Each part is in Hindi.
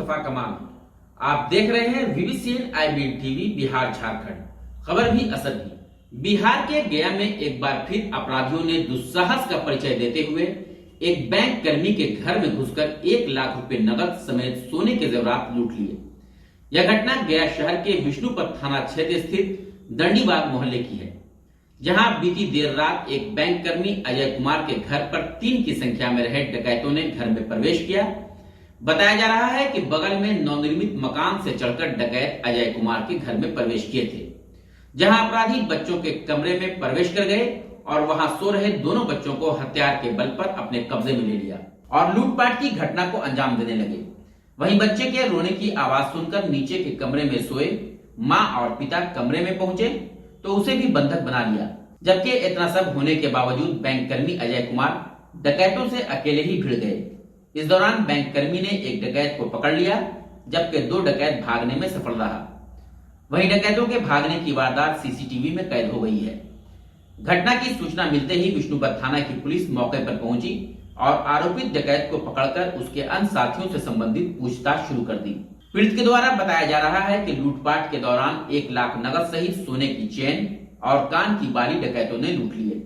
मुस्तफा कमाल। आप देख रहे हैं वीवीसीएन आई टीवी बिहार झारखंड। खबर भी असर भी। बिहार के गया में एक बार फिर अपराधियों ने दुस्साहस का परिचय देते हुए एक बैंक कर्मी के घर में घुसकर 1 लाख रुपए नकद समेत सोने के जेवरात लूट लिए। यह घटना गया शहर के विष्णुपथ थाना क्षेत्र स्थित दंडीबाग मोहल्ले की है, जहां बीती देर रात एक बैंक कर्मी अजय कुमार के घर पर 3 की संख्या में रहे डकैतों ने घर में प्रवेश किया। बताया जा रहा है कि बगल में नवनिर्मित मकान से चढ़कर डकैत अजय कुमार के घर में प्रवेश किए थे, जहां अपराधी बच्चों के कमरे में प्रवेश कर गए और वहां सो रहे दोनों बच्चों को हथियार के बल पर अपने कब्जे में ले लिया और लूटपाट की घटना को अंजाम देने लगे। वहीं बच्चे के रोने की आवाज सुनकर नीचे के कमरे में सोए मां और पिता कमरे में पहुंचे तो उसे भी बंधक बना लिया। जबकि इतना सब होने के बावजूद बैंक कर्मी अजय कुमार डकैतों से अकेले ही भिड़ गए। इस दौरान बैंक कर्मी ने एक डकैत को पकड़ लिया, जबकि 2 डकैत भागने में सफल रहा। वहीं डकैतों के भागने की वारदात सीसीटीवी में कैद हो गई है। घटना की सूचना मिलते ही विष्णुपथ थाना की पुलिस मौके पर पहुंची और आरोपित डकैत को पकड़कर उसके अन्य साथियों से संबंधित पूछताछ शुरू कर दी। पीड़ित के द्वारा बताया जा रहा है कि लूटपाट के दौरान 1 लाख नकद सहित सोने की चेन और कान की बाली डकैतों ने लूट लिए।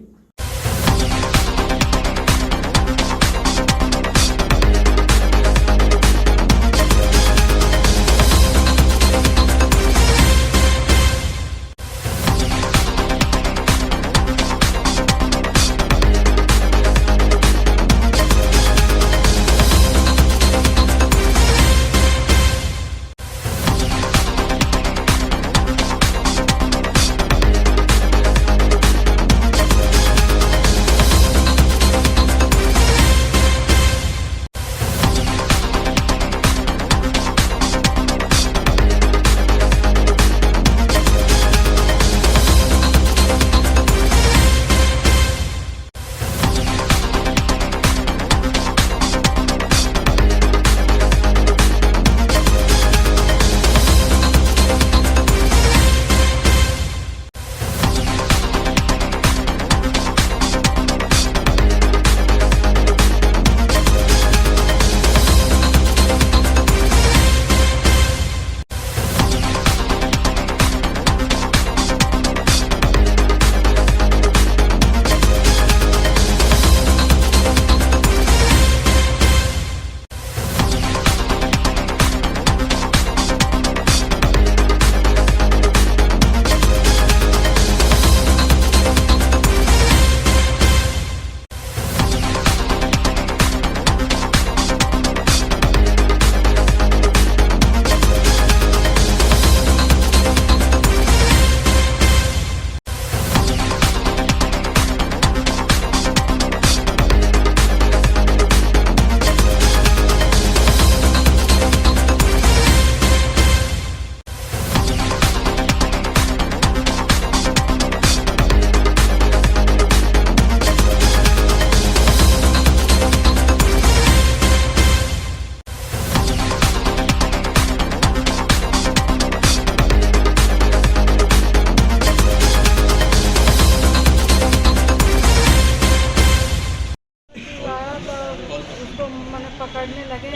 पकड़ने लगे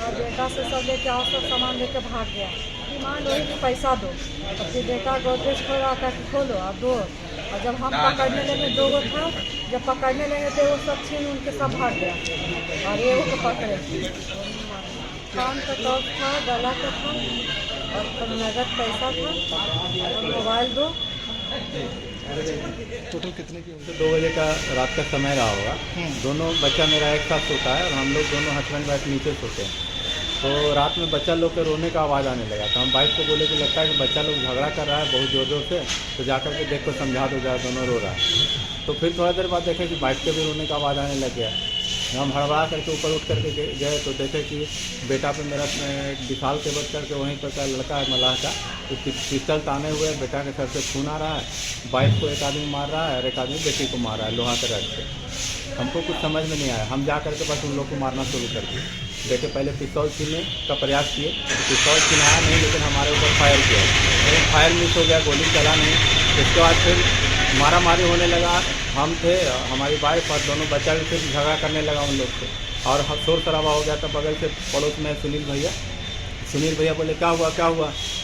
और बेटा से सब लेके आओ, सब सामान लेके भाग गया। डिमांड वही कि पैसा दो, तो फिर बेटा गोदरेज खोला था कि खोलो और दो। और जब हम पकड़ने लगे 2 गो था, जब पकड़ने लगे तो वो सब छीन उनके सब भाग गया और ये को पकड़े। कान का टॉप था, गला का था और नगद पैसा था और मोबाइल 2। टोटल कितने की? 2 बजे का रात का समय रहा होगा। दोनों बच्चा मेरा एक साथ सोता है और हम लोग दोनों हस्बैंड वाइफ नीचे सोते हैं। तो रात में बच्चा लोग के रोने का आवाज़ आने लगा, तो हम वाइफ को बोले कि लगता है कि बच्चा लोग झगड़ा कर रहा है बहुत ज़ोर ज़ोर से, तो जाकर के देख को समझा दो, जा दोनों रो रहा है। तो फिर थोड़ा देर बाद देखे कि वाइफ के भी रोने का आवाज़ आने लग गया। हम हड़बड़ा करके ऊपर उठ करके गए तो देखे कि बेटा पे मेरा विशाल के बच करके वहीं पर का लड़का है मलाह का, तो पिस्टल ताने हुए बेटा के सर से खून आ रहा है। वाइफ को एक आदमी मार रहा है और एक आदमी बेटी को मार रहा है लोहा के रड से। हमको कुछ समझ में नहीं आया, हम जा करके बस उन लोग को मारना शुरू कर दिए। बेटे पहले पिस्तौल छीनने का प्रयास किए, पिस्तौल छीनाया नहीं, लेकिन हमारे ऊपर फायर किया, लेकिन फायर मिस हो गया, गोली चला नहीं। इसके बाद फिर मारा मारी होने लगा। हम थे, हमारी वाइफ और दोनों बच्चा भी फिर झगड़ा करने लगा उन लोग से, और शोर शराबा हो गया। तब बगल से पड़ोस में सुनील भैया सुनील भैया बोले क्या हुआ,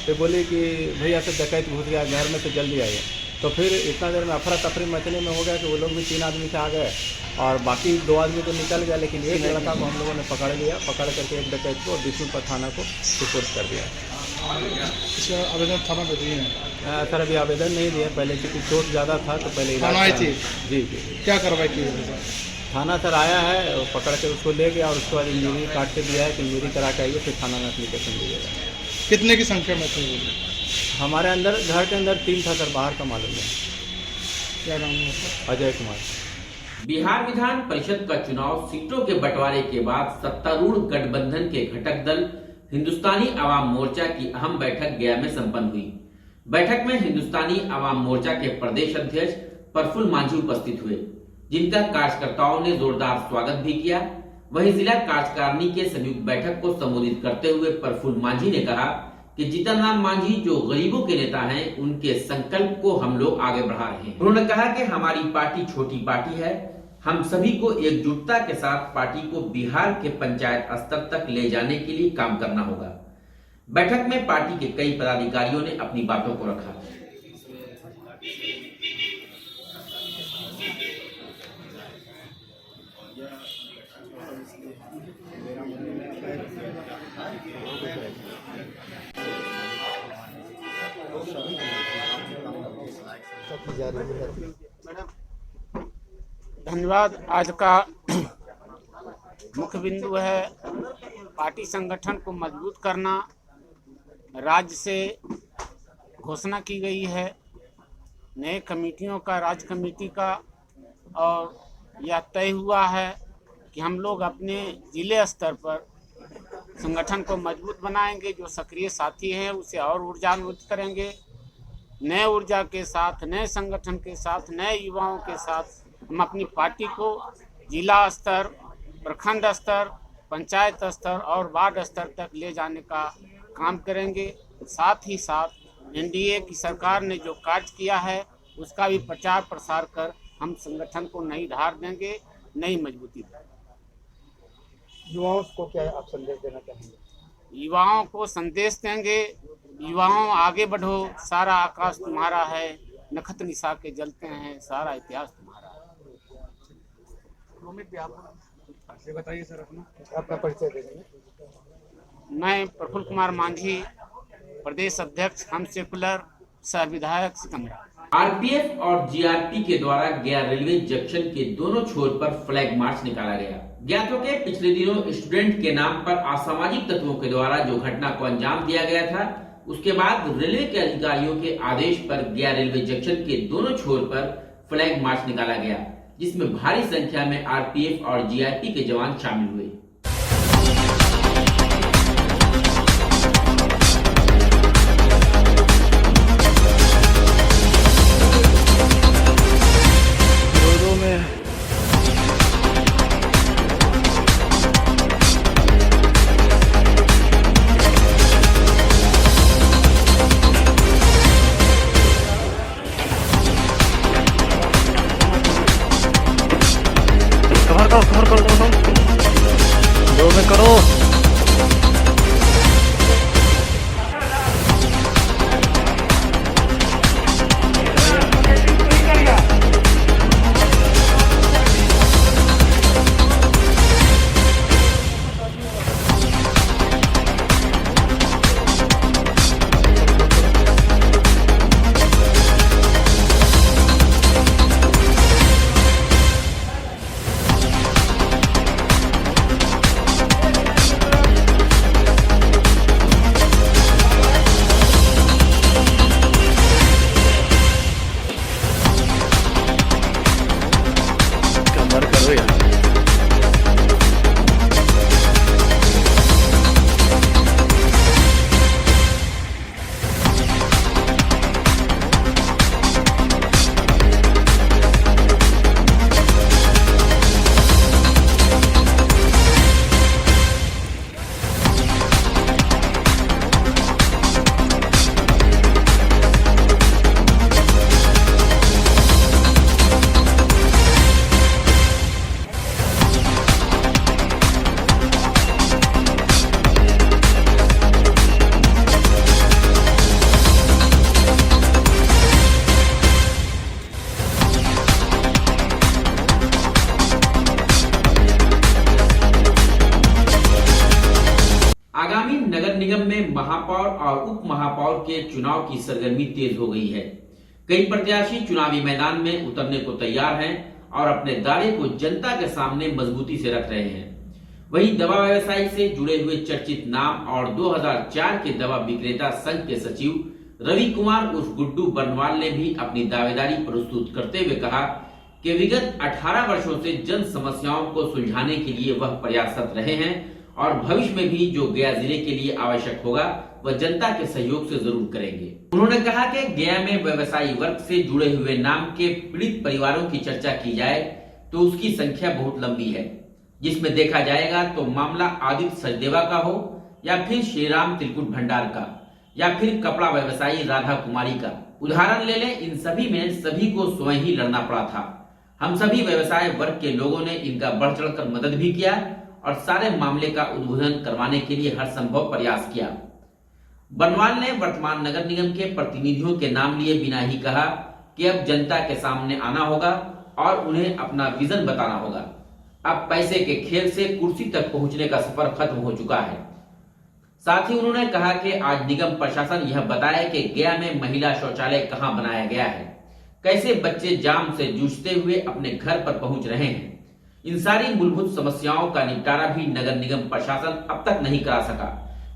तो बोले कि भैया से डकैत घुस गया घर में, तो जल्दी आइए। तो फिर इतना देर में अफरा तफरी मचने में हो गया कि वो लोग भी 3 आदमी से आ गए और बाकी 2 आदमी तो निकल गया, लेकिन एक लड़का को हम लोगों ने पकड़ लिया। पकड़ करके एक डकैत को बिशुनपुर थाना को सुपुर्द कर दिया। इसका आवेदन थाना में दिए हैं? सर अभी आवेदन नहीं दिया, पहले क्योंकि चोट ज़्यादा था तो पहले थाना आई थी? जी। क्या कार्रवाई की है? थाना सर आया है, पकड़ के उसको ले गया और उसके बाद इंजरी काट के दिया है कि इंजरी करा के आइए, फिर थाना में एप्लीकेशन दीजिएगा। कितने की संख्या में थे? हमारे अंदर घर के अंदर 3 था सर, बाहर का मालूम नहीं। क्या नाम है उसका? अजय कुमार। बिहार विधान परिषद का चुनाव सीटों के बंटवारे के बाद सत्तारूढ़ गठबंधन के घटक दल हिंदुस्तानी आवाम मोर्चा की अहम बैठक गया में संपन्न हुई। बैठक में हिंदुस्तानी आवाम मोर्चा के प्रदेश अध्यक्ष प्रफुल्ल मांझी उपस्थित हुए, जिनका कार्यकर्ताओं ने जोरदार स्वागत भी किया। वहीं जिला कार्यकारिणी के संयुक्त बैठक को संबोधित करते हुए प्रफुल्ल मांझी ने कहा कि जीतन राम मांझी जो गरीबों के नेता हैं, उनके संकल्प को हम लोग आगे बढ़ा रहे हैं। उन्होंने कहा कि हमारी पार्टी छोटी पार्टी है, हम सभी को एकजुटता के साथ पार्टी को बिहार के पंचायत स्तर तक ले जाने के लिए काम करना होगा। बैठक में पार्टी के कई पदाधिकारियों ने अपनी बातों को रखा। धन्यवाद। आज का मुख्य बिंदु है पार्टी संगठन को मजबूत करना। राज्य से घोषणा की गई है नए कमेटियों का, राज्य कमेटी का, और यह तय हुआ है कि हम लोग अपने जिले स्तर पर संगठन को मजबूत बनाएंगे। जो सक्रिय साथी हैं उसे और ऊर्जान्वित करेंगे। नए ऊर्जा के साथ, नए संगठन के साथ, नए युवाओं के साथ हम अपनी पार्टी को जिला स्तर, प्रखंड स्तर, पंचायत स्तर और वार्ड स्तर तक ले जाने का काम करेंगे। साथ ही साथ एनडीए की सरकार ने जो कार्य किया है उसका भी प्रचार प्रसार कर हम संगठन को नई धार देंगे, नई मजबूती देंगे। युवाओं को क्या आप संदेश देना चाहेंगे? युवाओं को संदेश देंगे, युवाओं आगे बढ़ो, सारा आकाश तुम्हारा है, नखत निशा के जलते हैं, सारा इतिहास तुम्हारा है। बताइए सर अपना परिचय देंगे। मैं प्रफुल्ल कुमार मांझी, प्रदेश अध्यक्ष, हम सेकुलर, सह विधायक सिकंदरा। आरपीएफ और जीआरपी के द्वारा गया रेलवे जंक्शन के दोनों छोर पर फ्लैग मार्च निकाला गया। ज्ञात हो के पिछले दिनों स्टूडेंट के नाम पर असामाजिक तत्वों के द्वारा जो घटना को अंजाम दिया गया था, उसके बाद रेलवे के अधिकारियों के आदेश पर गया रेलवे जंक्शन के दोनों छोर पर फ्लैग मार्च निकाला गया, जिसमें भारी संख्या में आरपीएफ और जीआरपी के जवान शामिल हुए। नगर निगम में महापौर और उप महापौर के चुनाव की सरगर्मी तेज हो गई है। कई प्रत्याशी चुनावी मैदान में उतरने को तैयार हैं और अपने दावे को जनता के सामने मजबूती से रख रहे हैं। वहीं दवा व्यवसायी से जुड़े हुए चर्चित नाम और 2004 के दवा विक्रेता संघ के सचिव रवि कुमार उर्फ गुड्डू बर्नवाल ने भी अपनी दावेदारी प्रस्तुत करते हुए कहा कि विगत 18 वर्षों से जन समस्याओं को सुलझाने के लिए वह प्रयासरत रहे हैं और भविष्य में भी जो गया जिले के लिए आवश्यक होगा वह जनता के सहयोग से जरूर करेंगे। उन्होंने कहा कि गया में व्यवसायी वर्ग से जुड़े हुए नाम के पीड़ित परिवारों की चर्चा की जाए तो उसकी संख्या बहुत लंबी है, जिसमें देखा जाएगा तो मामला आदित्य सचदेवा का हो या फिर श्रीराम तिलकुट भंडार का या फिर कपड़ा व्यवसायी राधा कुमारी का उदाहरण ले लें। इन सभी में सभी को स्वयं ही लड़ना पड़ा था। हम सभी व्यवसाय वर्ग के लोगों ने इनका बढ़ चढ़कर मदद भी किया और सारे मामले का उद्भेदन करवाने के लिए हर संभव प्रयास किया। बर्नवाल ने वर्तमान नगर निगम के प्रतिनिधियों के नाम लिए बिना ही कहा कि अब जनता के सामने आना होगा और उन्हें अपना विजन बताना होगा। अब पैसे के खेल से कुर्सी तक पहुंचने का सफर खत्म हो चुका है। साथ ही उन्होंने कहा कि आज निगम प्रशासन यह बताए कि गया में महिला शौचालय कहां बनाया गया है, कैसे बच्चे जाम से जूझते हुए अपने घर पर पहुंच रहे हैं। इन सारी मूलभूत समस्याओं का निपटारा भी नगर निगम प्रशासन अब तक नहीं करा सका,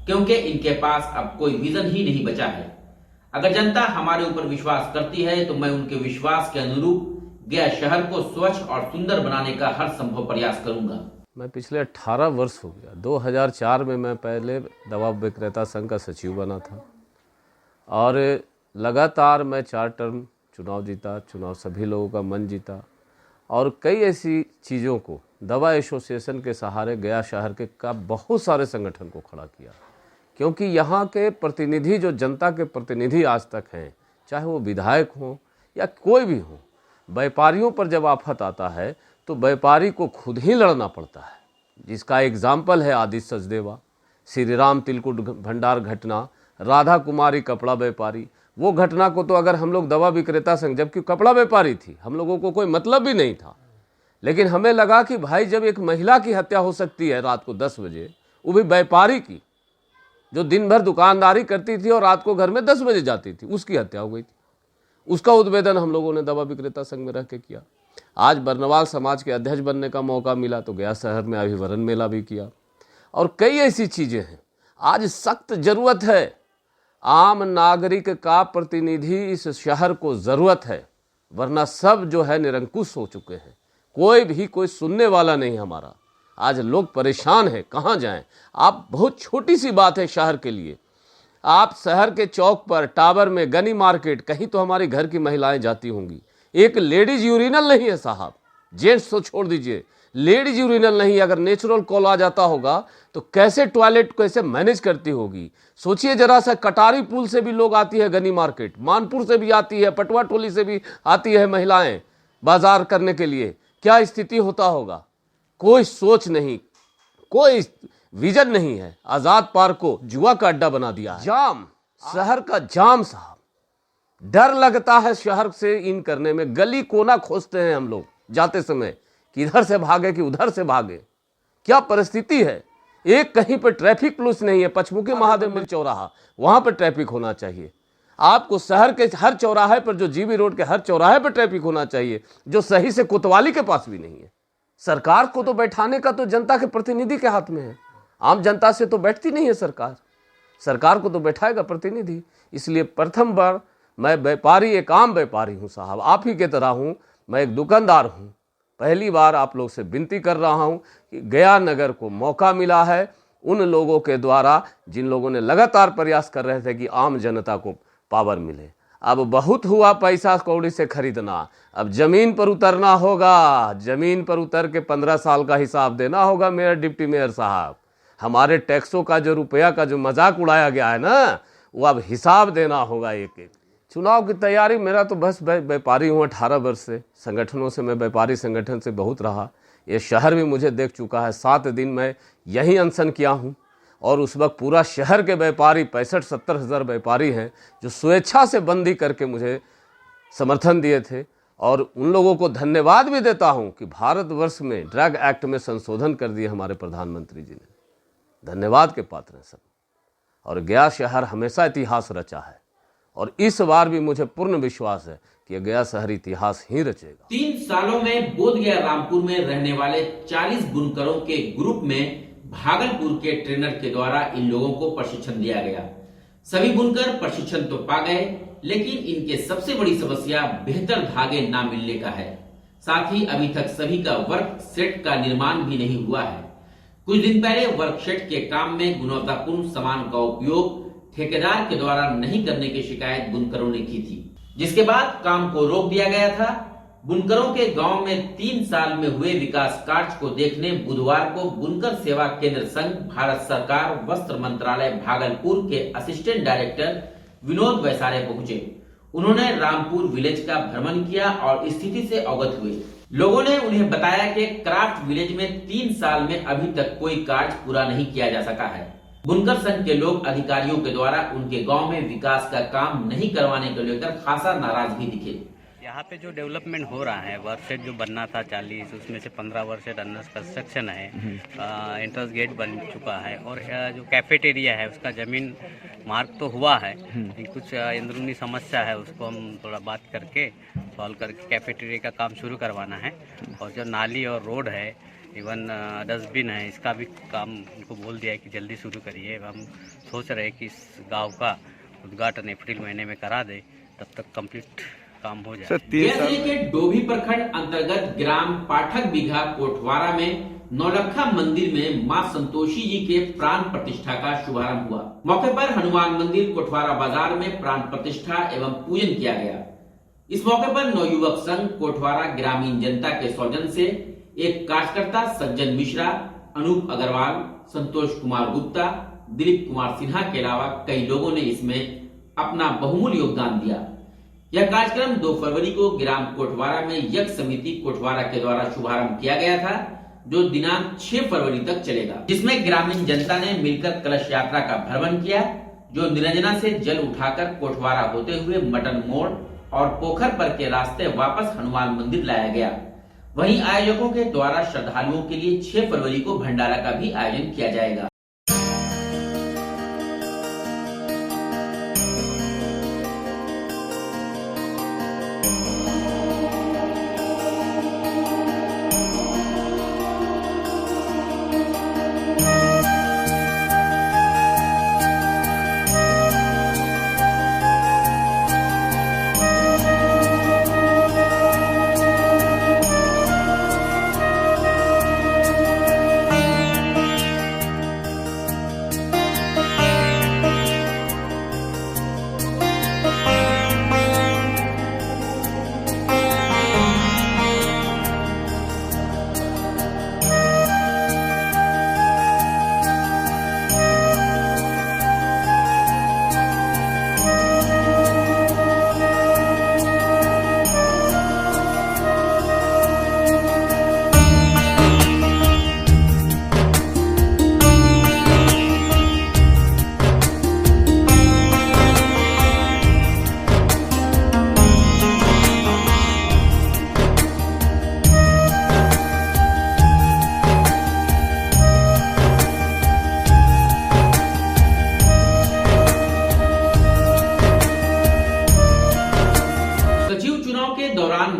क्योंकि इनके पास अब कोई विजन ही नहीं बचा है। अगर जनता हमारे ऊपर विश्वास करती है तो मैं उनके विश्वास के अनुरूप गया शहर को स्वच्छ और सुंदर बनाने का हर संभव प्रयास करूंगा। मैं पिछले 18 वर्ष हो गया, 2004 में मैं पहले दवा विक्रेता संघ का सचिव बना था और लगातार मैं 4 टर्म चुनाव जीता, चुनाव सभी लोगों का मन जीता और कई ऐसी चीज़ों को दवा एसोसिएशन के सहारे गया शहर के का बहुत सारे संगठन को खड़ा किया, क्योंकि यहाँ के प्रतिनिधि जो जनता के प्रतिनिधि आज तक हैं, चाहे वो विधायक हों या कोई भी हो, व्यापारियों पर जब आफत आता है तो व्यापारी को खुद ही लड़ना पड़ता है, जिसका एग्जाम्पल है आदित्य सचदेवा, श्रीराम तिलकुट भंडार घटना, राधा कुमारी कपड़ा व्यापारी। वो घटना को तो अगर हम लोग दवा विक्रेता संघ, जबकि कपड़ा व्यापारी थी, हम लोगों को कोई मतलब भी नहीं था, लेकिन हमें लगा कि भाई जब एक महिला की हत्या हो सकती है रात को 10 बजे, वो भी व्यापारी की, जो दिन भर दुकानदारी करती थी और रात को घर में 10 बजे जाती थी, उसकी हत्या हो गई थी। उसका उद्भेदन हम लोगों ने दवा विक्रेता संघ में रह के किया। आज बर्नवाल समाज के अध्यक्ष बनने का मौका मिला तो गया शहर में अभिवरण मेला भी किया और कई ऐसी चीज़ें हैं। आज सख्त जरूरत है, आम नागरिक का प्रतिनिधि इस शहर को ज़रूरत है, वरना सब जो है निरंकुश हो चुके हैं, कोई सुनने वाला नहीं हमारा। आज लोग परेशान हैं, कहाँ जाएं। आप बहुत छोटी सी बात है शहर के लिए, आप शहर के चौक पर, टावर में, गनी मार्केट, कहीं तो हमारी घर की महिलाएं जाती होंगी, एक लेडीज यूरिनल नहीं है साहब, जेंट्स तो छोड़ दीजिए, लेडीज यूरिनल नहीं। अगर नेचुरल कॉल आ जाता होगा तो कैसे टॉयलेट कैसे मैनेज करती होगी। सोचिए जरा सा, कटारी पुल से भी लोग आती है गनी मार्केट, मानपुर से भी आती है, पटवा टोली से भी आती है महिलाएं बाजार करने के लिए, क्या स्थिति होता होगा। कोई सोच नहीं, कोई विजन नहीं है। आजाद पार्क को जुआ का अड्डा बना दिया है। जाम, शहर का जाम साहब, डर लगता है शहर से इन करने में। गली कोना खोजते हैं हम लोग जाते समय कि इधर से भागे कि उधर से भागे। क्या परिस्थिति है। एक कहीं पर ट्रैफिक पुलिस नहीं है, पचमुखी महादेव मंदिर चौराहा, वहां पर ट्रैफिक होना चाहिए। आपको शहर के हर चौराहे पर, जो जीबी रोड के हर चौराहे पर ट्रैफिक होना चाहिए, जो सही से कोतवाली के पास भी नहीं है। सरकार को तो बैठाने का तो जनता के प्रतिनिधि के हाथ में है, आम जनता से तो बैठती नहीं है सरकार। सरकार को तो बैठाएगा प्रतिनिधि। इसलिए प्रथम बार मैं व्यापारी, एक आम व्यापारी हूं साहब, आप ही के तरह हूं, मैं एक दुकानदार हूं। पहली बार आप लोग से विनती कर रहा हूं कि गया नगर को मौका मिला है उन लोगों के द्वारा जिन लोगों ने लगातार प्रयास कर रहे थे कि आम जनता को पावर मिले। अब बहुत हुआ पैसा कौड़ी से खरीदना, अब जमीन पर उतरना होगा। जमीन पर उतर के 15 साल का हिसाब देना होगा मेयर, डिप्टी मेयर साहब। हमारे टैक्सों का जो रुपया का जो मजाक उड़ाया गया है ना, वो अब हिसाब देना होगा एक एक। चुनाव की तैयारी, मेरा तो बस व्यापारी हूँ 18 वर्ष से, संगठनों से मैं व्यापारी संगठन से बहुत रहा। ये शहर भी मुझे देख चुका है। 7 दिन मैं यहीं अनशन किया हूँ और उस वक्त पूरा शहर के व्यापारी 65-70 हज़ार व्यापारी हैं जो स्वेच्छा से बंदी करके मुझे समर्थन दिए थे। और उन लोगों को धन्यवाद भी देता हूँ कि भारतवर्ष में ड्रग एक्ट में संशोधन कर दिए हमारे प्रधानमंत्री जी ने। धन्यवाद के पात्र हैं सब। और गया शहर हमेशा इतिहास रचा है और इस बार भी मुझे पूर्ण विश्वास है कि ये गया शहर इतिहास ही रचेगा। 3 सालों में बोधगया रामपुर में रहने वाले 40 बुनकरों के ग्रुप में भागलपुर के ट्रेनर के द्वारा इन लोगों को प्रशिक्षण दिया गया। सभी बुनकर प्रशिक्षण तो पा गए, लेकिन इनके सबसे बड़ी समस्या बेहतर धागे ना मिलने का है। साथ ही अभी तक सभी का वर्क सेट का निर्माण भी नहीं हुआ है। कुछ दिन पहले वर्क सेट के काम में गुणवत्तापूर्ण सामान का उपयोग ठेकेदार के द्वारा नहीं करने की शिकायत बुनकरों ने की थी, जिसके बाद काम को रोक दिया गया था। बुनकरों के गांव में 3 साल में हुए विकास कार्य को देखने बुधवार को बुनकर सेवा केंद्र संघ भारत सरकार वस्त्र मंत्रालय भागलपुर के असिस्टेंट डायरेक्टर विनोद वैसारे पहुंचे। उन्होंने रामपुर विलेज का भ्रमण किया और स्थिति से अवगत हुए। लोगों ने उन्हें बताया कि क्राफ्ट विलेज में 3 साल में अभी तक कोई कार्य पूरा नहीं किया जा सका है। बुनकर संघ के लोग अधिकारियों के द्वारा उनके गांव में विकास का काम नहीं करवाने को लेकर खासा नाराज भी दिखे। यहाँ पे जो डेवलपमेंट हो रहा है, वर्क सेट जो बनना था 40, उसमें से 15 वर्क सेट अंडर कंस्ट्रक्शन है। एंट्रेंस गेट बन चुका है और जो कैफेटेरिया है उसका ज़मीन मार्क तो हुआ है, लेकिन कुछ अंदरूनी समस्या है, उसको हम थोड़ा बात करके सॉल्व करके कैफेटेरिया का काम शुरू करवाना है। और जो नाली और रोड है, इवन डस्टबिन है, इसका भी काम उनको बोल दिया है कि जल्दी शुरू करिए। हम सोच रहे हैं कि इस गाँव का उद्घाटन अप्रैल महीने में करा दे, तब तक कंप्लीट काम हो जाए। गया जिले के डोभी प्रखंड अंतर्गत ग्राम पाठक बीघा कोटवारा में नौलखा मंदिर में मां संतोषी जी के प्राण प्रतिष्ठा का शुभारंभ हुआ। मौके पर हनुमान मंदिर कोटवारा बाजार में प्राण प्रतिष्ठा एवं पूजन किया गया। इस मौके पर नवयुवक संघ कोटवारा ग्रामीण जनता के सौजन्य से एक कार्यकर्ता सज्जन मिश्रा, अनूप अग्रवाल, संतोष कुमार गुप्ता, दिलीप कुमार सिन्हा के अलावा कई लोगों ने इसमें अपना बहुमूल्य योगदान दिया। यह कार्यक्रम 2 फरवरी को ग्राम कोटवारा में यज्ञ समिति कोटवारा के द्वारा शुभारंभ किया गया था, जो दिनांक 6 फरवरी तक चलेगा, जिसमें ग्रामीण जनता ने मिलकर कलश यात्रा का भ्रमण किया, जो निरंजना से जल उठाकर कोटवारा होते हुए मटन मोड़ और पोखर पर के रास्ते वापस हनुमान मंदिर लाया गया। वहीं आयोजकों के द्वारा श्रद्धालुओं के लिए 6 फरवरी को भंडारा का भी आयोजन किया जाएगा।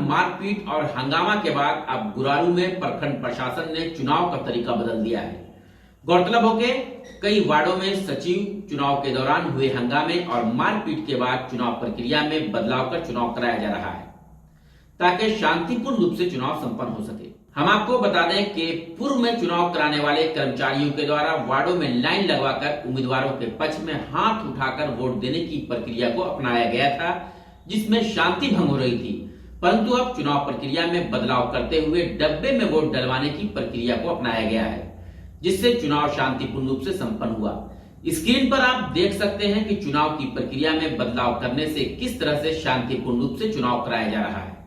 मारपीट और हंगामा के बाद अब गुरारू में प्रखंड प्रशासन ने चुनाव का तरीका बदल दिया है। गौरतलब हो के कई वार्डों में सचिव चुनाव के दौरान हुए हंगामे और मारपीट के बाद चुनाव प्रक्रिया में बदलाव कर चुनाव कराया जा रहा है, ताकि शांतिपूर्ण रूप से चुनाव संपन्न हो सके। हम आपको बता दें कि पूर्व में चुनाव कराने वाले कर्मचारियों के द्वारा वार्डों में लाइन लगवाकर उम्मीदवारों के पक्ष में हाथ उठाकर वोट देने की प्रक्रिया को अपनाया गया था, जिसमें शांति भंग हो रही थी। परंतु अब चुनाव प्रक्रिया में बदलाव करते हुए डब्बे में वोट डलवाने की प्रक्रिया को अपनाया गया है, जिससे चुनाव शांतिपूर्ण रूप से संपन्न हुआ। स्क्रीन पर आप देख सकते हैं कि चुनाव की प्रक्रिया में बदलाव करने से किस तरह से शांतिपूर्ण रूप से चुनाव कराया जा रहा है।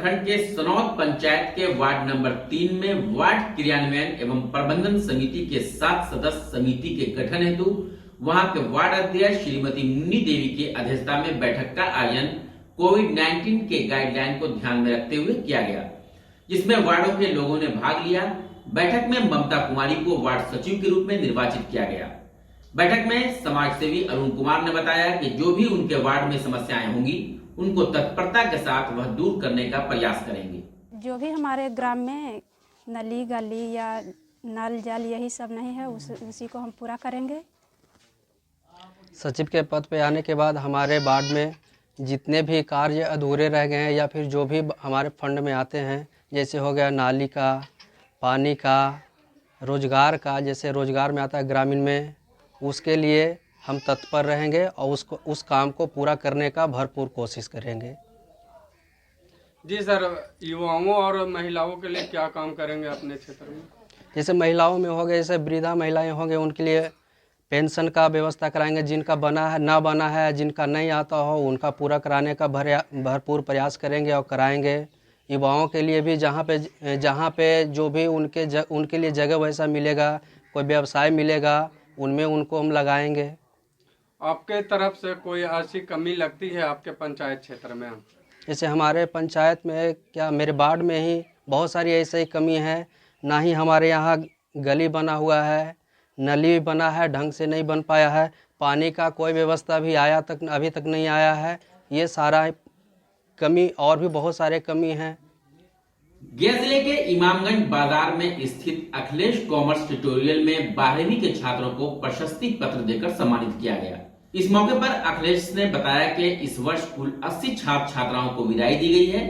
प्रखंड के सनौत पंचायत के वार्ड नंबर 3 में वार्ड क्रियान्वयन एवं प्रबंधन समिति के 7 सदस्य समिति के गठन हेतु वहां के वार्ड अध्यक्ष श्रीमती मुन्नी देवी की अध्यक्षता में बैठक का आयोजन कोविड-19 के गाइडलाइन को ध्यान में रखते हुए किया गया, जिसमें वार्डों के लोगों ने भाग लिया। बैठक में ममता कुमारी को वार्ड सचिव के रूप में निर्वाचित किया गया। बैठक में समाज सेवी अरुण कुमार ने बताया कि जो भी उनके वार्ड में समस्याएं होंगी उनको तत्परता के साथ वह दूर करने का प्रयास करेंगे। जो भी हमारे ग्राम में नली गली या नल जल यही सब नहीं है उसी को हम पूरा करेंगे। सचिव के पद पे आने के बाद हमारे वार्ड में जितने भी कार्य अधूरे रह गए हैं या फिर जो भी हमारे फंड में आते हैं, जैसे हो गया नाली का, पानी का, रोजगार का, जैसे रोजगार में आता है ग्रामीण में, उसके लिए हम तत्पर रहेंगे और उस काम को पूरा करने का भरपूर कोशिश करेंगे। जी सर, युवाओं और महिलाओं के लिए क्या काम करेंगे अपने क्षेत्र में? जैसे महिलाओं में हो गए, जैसे वृद्धा महिलाएं होंगे, उनके लिए पेंशन का व्यवस्था कराएंगे। जिनका बना है ना बना है, जिनका नहीं आता हो उनका पूरा कराने का भरपूर प्रयास करेंगे और कराएंगे। युवाओं के लिए भी जहाँ पे जो भी उनके लिए जगह वैसा मिलेगा, कोई व्यवसाय मिलेगा, उनमें उनको हम लगाएंगे। आपके तरफ से कोई ऐसी कमी लगती है आपके पंचायत क्षेत्र में? जैसे हमारे पंचायत में क्या मेरे वार्ड में ही बहुत सारी ऐसी कमी है। ना ही हमारे यहाँ गली बना हुआ है, नली बना है, ढंग से नहीं बन पाया है, पानी का कोई व्यवस्था भी अभी तक नहीं आया है। ये सारा कमी और भी बहुत सारे कमी हैं। गया जिले के इमामगंज बाजार में स्थित अखिलेश कॉमर्स ट्यूटोरियल में 12वीं के छात्रों को प्रशस्ति पत्र देकर सम्मानित किया गया। इस मौके पर अखिलेश ने बताया कि इस वर्ष कुल 80 छात्र छात्राओं को विदाई दी गई है।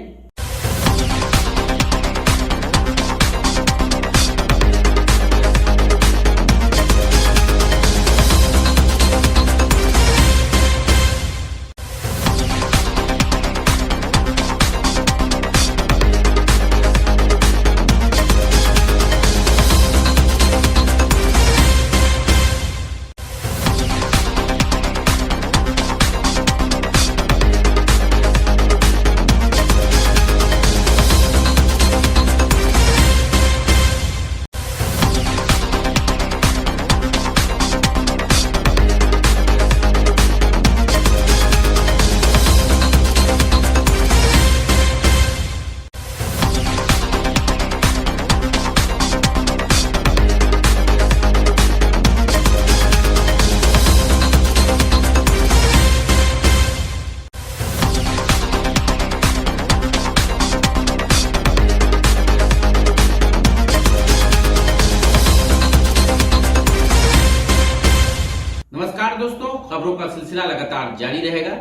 नमस्कार दोस्तों, खबरों का सिलसिला लगातार जारी रहेगा।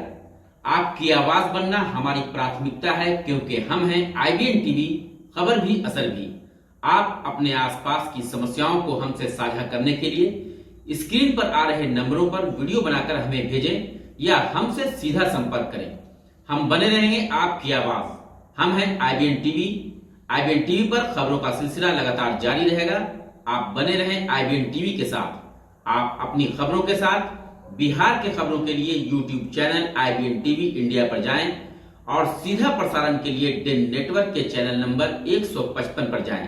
आपकी आवाज बनना हमारी प्राथमिकता है, क्योंकि हम हैं IBN टीवी, खबर भी असर भी। आप अपने आसपास की समस्याओं को हमसे साझा करने के लिए स्क्रीन पर आ रहे नंबरों पर वीडियो बनाकर हमें भेजें या हमसे सीधा संपर्क करें। हम बने रहेंगे आपकी आवाज। हम हैं IBN टीवी। IBN टीवी पर खबरों का सिलसिला लगातार जारी रहेगा। आप बने रहें IBN टीवी के साथ। आप अपनी खबरों के साथ बिहार के खबरों के लिए YouTube channel IBN TV India पर जाएं और सीधा प्रसारण के लिए डेन नेटवर्क के चैनल नंबर 155 पर जाएं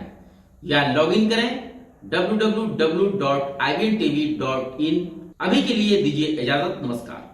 या लॉगिन करें www.ibntv.in। अभी के लिए दीजिए इजाजत। नमस्कार।